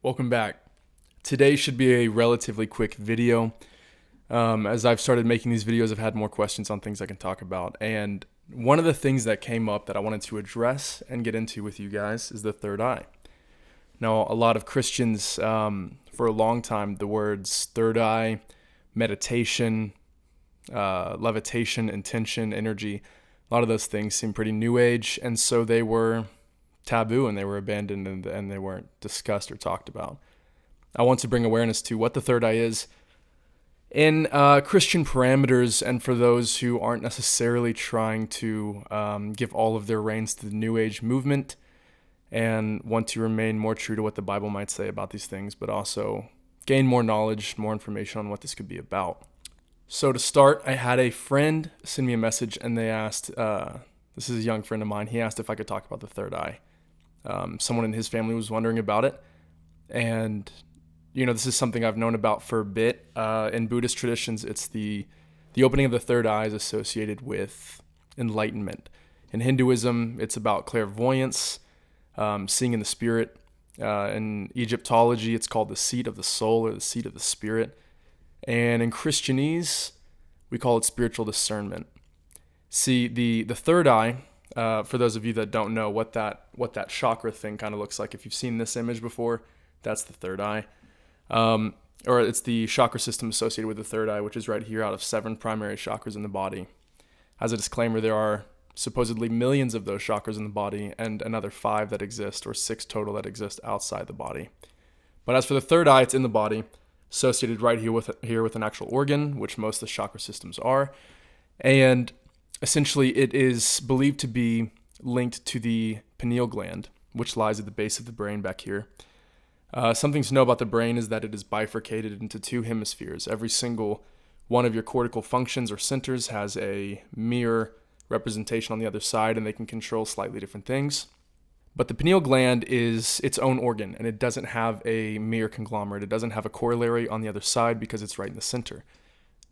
Welcome back. Today should be a relatively quick video. As I've started making these videos, I've had more questions on things I can talk about. And one of the things that came up that I wanted to address and get into with you guys is the third eye. Now, a lot of Christians, for a long time, the words third eye, meditation, levitation, intention, energy, a lot of those things seem pretty new age. And so they were taboo and they were abandoned and they weren't discussed or talked about. I want to bring awareness to what the third eye is in Christian parameters, and for those who aren't necessarily trying to give all of their reins to the New Age movement and want to remain more true to what the Bible might say about these things, but also gain more knowledge, more information on what this could be about. So to start, I had a friend send me a message and they asked, this is a young friend of mine, he asked if I could talk about the third eye. Someone in his family was wondering about it, and this is something I've known about for a bit. In Buddhist traditions, it's the opening of the third eye is associated with enlightenment. In Hinduism, it's about clairvoyance, seeing in the spirit. In Egyptology, it's called the seat of the soul or the seat of the spirit. And in Christianese, we call it spiritual discernment. See, the third eye, for those of you that don't know what that chakra thing kind of looks like, if you've seen this image before, that's the third eye. Or it's the chakra system associated with the third eye, which is right here out of 7 primary chakras in the body. As a disclaimer, there are supposedly millions of those chakras in the body and another 5 that exist, or 6 total that exist outside the body. But as for the third eye, it's in the body, associated right here with an actual organ, which most of the chakra systems are. And essentially, it is believed to be linked to the pineal gland, which lies at the base of the brain back here. Something to know about the brain is that it is bifurcated into 2 hemispheres. Every single one of your cortical functions or centers has a mirror representation on the other side, and they can control slightly different things. But the pineal gland is its own organ, and it doesn't have a mirror conglomerate. It doesn't have a corollary on the other side because it's right in the center.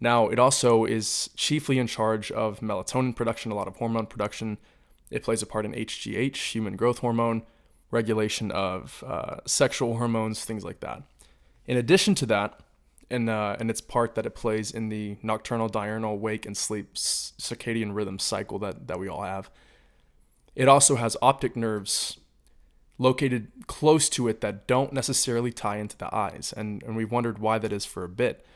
Now, it also is chiefly in charge of melatonin production, a lot of hormone production. It plays a part in HGH, human growth hormone, regulation of sexual hormones, things like that. In addition to that, and its part that it plays in the nocturnal, diurnal, wake, and sleep circadian rhythm cycle that we all have, it also has optic nerves located close to it that don't necessarily tie into the eyes. And we've wondered why that is for a bit.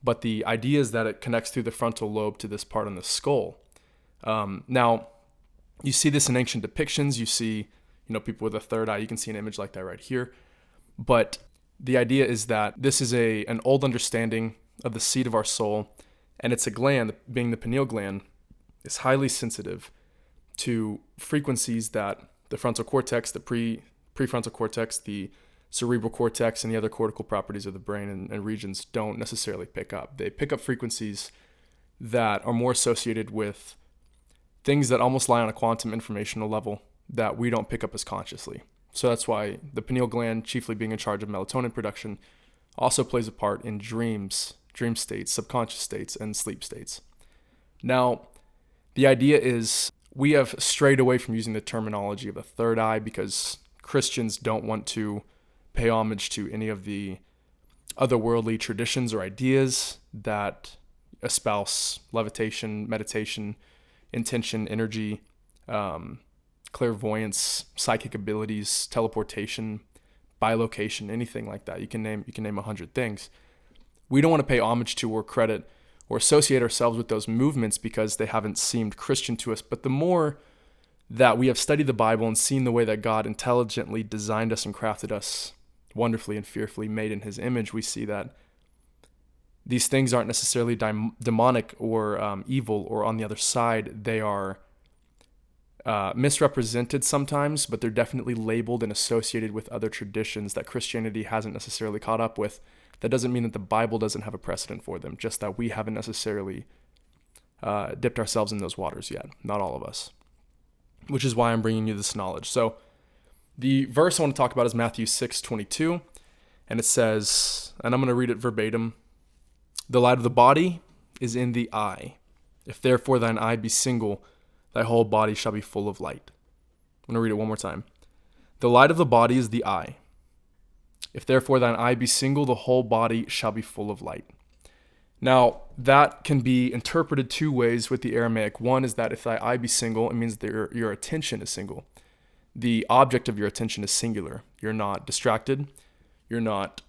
But the idea is that it connects through the frontal lobe to this part on the skull. Now, you see this in ancient depictions. You see, people with a third eye. You can see an image like that right here. But the idea is that this is an old understanding of the seat of our soul, and it's a gland, being the pineal gland, is highly sensitive to frequencies that the frontal cortex, the prefrontal cortex, the cerebral cortex, and the other cortical properties of the brain and regions don't necessarily pick up. They pick up frequencies that are more associated with things that almost lie on a quantum informational level that we don't pick up as consciously. So that's why the pineal gland, chiefly being in charge of melatonin production, also plays a part in dreams, dream states, subconscious states, and sleep states. Now, the idea is we have strayed away from using the terminology of a third eye because Christians don't want to pay homage to any of the otherworldly traditions or ideas that espouse levitation, meditation, intention, energy, clairvoyance, psychic abilities, teleportation, bilocation, anything like that. You can name 100 things. We don't want to pay homage to or credit or associate ourselves with those movements because they haven't seemed Christian to us. But the more that we have studied the Bible and seen the way that God intelligently designed us and crafted us, wonderfully and fearfully made in His image, we see that these things aren't necessarily demonic or evil, or on the other side, they are misrepresented sometimes, but they're definitely labeled and associated with other traditions that Christianity hasn't necessarily caught up with. That doesn't mean that the Bible doesn't have a precedent for them, just that we haven't necessarily dipped ourselves in those waters yet. Not all of us. Which is why I'm bringing you this knowledge. So the verse I want to talk about is Matthew 6:22, and it says, and I'm going to read it verbatim, "The light of the body is in the eye. If therefore thine eye be single, thy whole body shall be full of light." I'm going to read it one more time. "The light of the body is the eye. If therefore thine eye be single, the whole body shall be full of light. Now, that can be interpreted two ways with the Aramaic. One is that if thy eye be single, it means that your attention is single. The object of your attention is singular. You're not distracted. You're not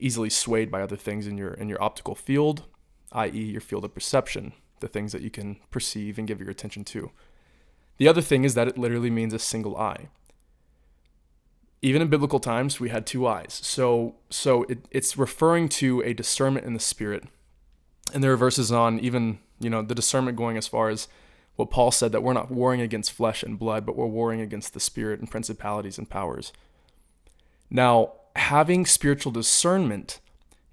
easily swayed by other things in your optical field, i.e. your field of perception, the things that you can perceive and give your attention to. The other thing is that it literally means a single eye. Even in biblical times, we had two eyes. So it's referring to a discernment in the spirit. And there are verses on even, the discernment going as far as what Paul said, that we're not warring against flesh and blood, but we're warring against the spirit and principalities and powers. Now, having spiritual discernment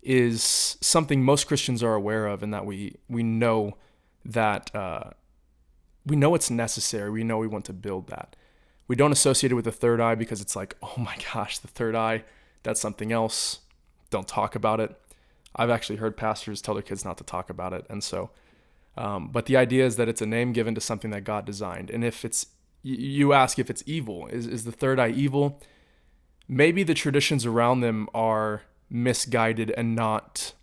is something most Christians are aware of, in that we know that we know it's necessary. We know we want to build that. We don't associate it with the third eye because it's like, oh my gosh, the third eye, that's something else. Don't talk about it. I've actually heard pastors tell their kids not to talk about it. And so, but the idea is that it's a name given to something that God designed. And if you ask if it's evil, is the third eye evil? Maybe the traditions around them are misguided and not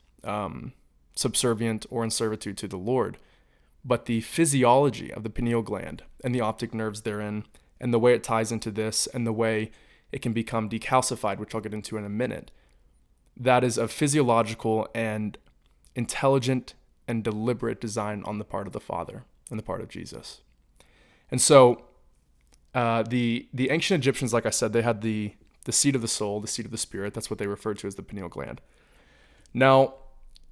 subservient or in servitude to the Lord. But the physiology of the pineal gland and the optic nerves therein, and the way it ties into this, and the way it can become decalcified, which I'll get into in a minute, that is a physiological and intelligent and deliberate design on the part of the Father and the part of Jesus. And so the ancient Egyptians, like I said, they had the seat of the soul, the seat of the spirit. That's what they referred to as the pineal gland. Now,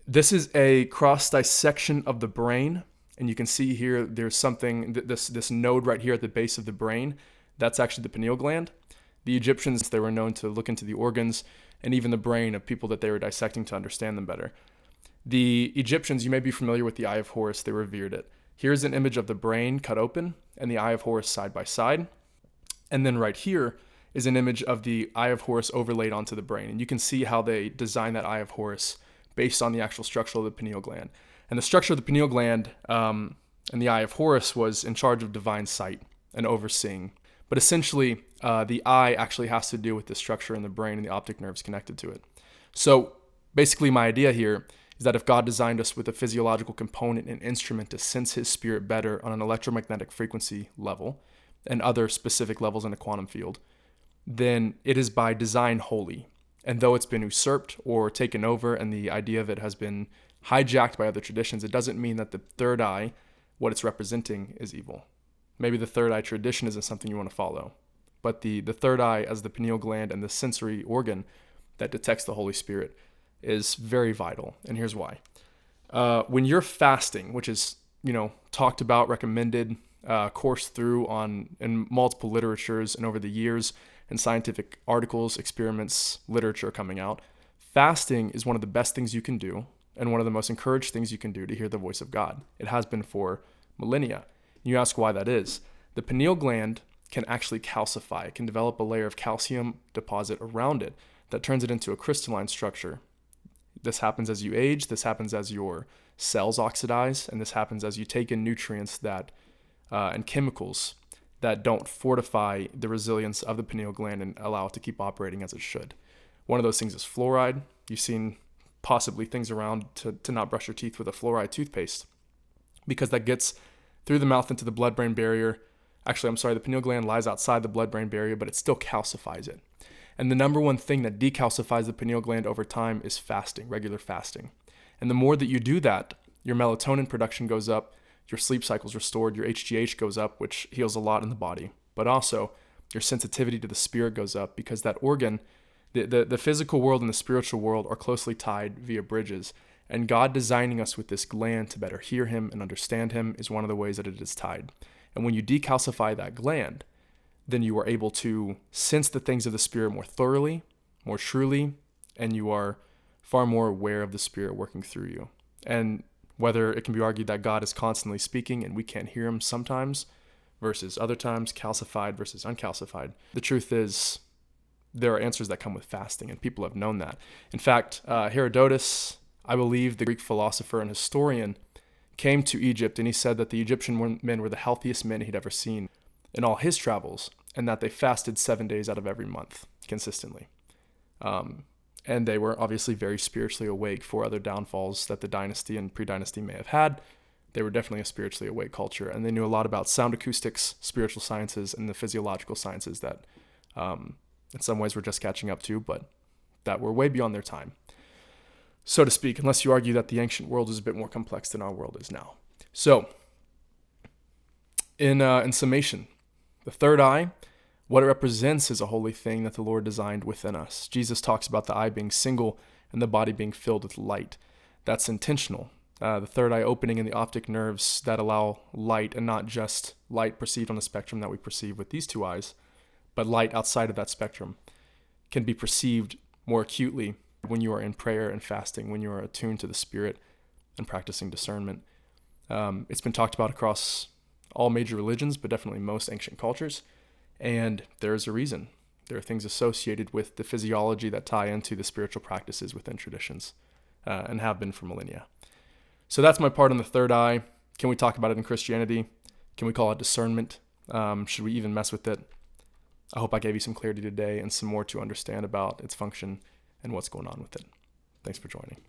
this is a cross dissection of the brain. And you can see here, there's something, this node right here at the base of the brain, that's actually the pineal gland. The Egyptians, they were known to look into the organs and even the brain of people that they were dissecting to understand them better. The Egyptians, you may be familiar with the Eye of Horus, they revered it. Here's an image of the brain cut open and the Eye of Horus side by side. And then right here is an image of the Eye of Horus overlaid onto the brain. And you can see how they designed that Eye of Horus based on the actual structure of the pineal gland. And the structure of the pineal gland and the Eye of Horus was in charge of divine sight and overseeing. But essentially, the eye actually has to do with the structure in the brain and the optic nerves connected to it. So basically, my idea here is that if God designed us with a physiological component and instrument to sense his spirit better on an electromagnetic frequency level and other specific levels in a quantum field, then it is by design holy. And though it's been usurped or taken over and the idea of it has been hijacked by other traditions, it doesn't mean that the third eye, what it's representing, is evil. Maybe the third eye tradition isn't something you want to follow, but the third eye as the pineal gland and the sensory organ that detects the Holy Spirit is very vital. And here's why. When you're fasting, which is, talked about, recommended, coursed through in multiple literatures and over the years, and scientific articles, experiments, literature coming out, fasting is one of the best things you can do and one of the most encouraged things you can do to hear the voice of God. It has been for millennia. You ask why that is. The pineal gland can actually calcify. It can develop a layer of calcium deposit around it that turns it into a crystalline structure. This happens as you age, this happens as your cells oxidize, and this happens as you take in nutrients that and chemicals that don't fortify the resilience of the pineal gland and allow it to keep operating as it should. One of those things is fluoride. You've seen possibly things around to not brush your teeth with a fluoride toothpaste because that gets through the mouth into the blood-brain barrier. Actually, the pineal gland lies outside the blood-brain barrier, but it still calcifies it. And the number one thing that decalcifies the pineal gland over time is fasting, regular fasting. And the more that you do that, your melatonin production goes up, your sleep cycle's restored, your HGH goes up, which heals a lot in the body. But also, your sensitivity to the spirit goes up because that organ, the physical world and the spiritual world are closely tied via bridges. And God designing us with this gland to better hear him and understand him is one of the ways that it is tied. And when you decalcify that gland, then you are able to sense the things of the Spirit more thoroughly, more truly, and you are far more aware of the Spirit working through you. And whether it can be argued that God is constantly speaking and we can't hear him sometimes versus other times, calcified versus uncalcified, the truth is there are answers that come with fasting, and people have known that. In fact, Herodotus, I believe the Greek philosopher and historian, came to Egypt and he said that the Egyptian men were the healthiest men he'd ever seen in all his travels, and that they fasted 7 days out of every month consistently. And they were obviously very spiritually awake for other downfalls that the dynasty and pre-dynasty may have had. They were definitely a spiritually awake culture, and they knew a lot about sound acoustics, spiritual sciences, and the physiological sciences that in some ways we're just catching up to, but that were way beyond their time, so to speak, unless you argue that the ancient world is a bit more complex than our world is now. So, in summation, the third eye, what it represents is a holy thing that the Lord designed within us. Jesus talks about the eye being single and the body being filled with light. That's intentional. The third eye opening in the optic nerves that allow light, and not just light perceived on the spectrum that we perceive with these two eyes, but light outside of that spectrum, can be perceived more acutely when you are in prayer and fasting, when you are attuned to the Spirit and practicing discernment. It's been talked about across all major religions, but definitely most ancient cultures. And there's a reason. There are things associated with the physiology that tie into the spiritual practices within traditions and have been for millennia. So that's my part on the third eye. Can we talk about it in Christianity? Can we call it discernment? Should we even mess with it? I hope I gave you some clarity today and some more to understand about its function and what's going on with it. Thanks for joining.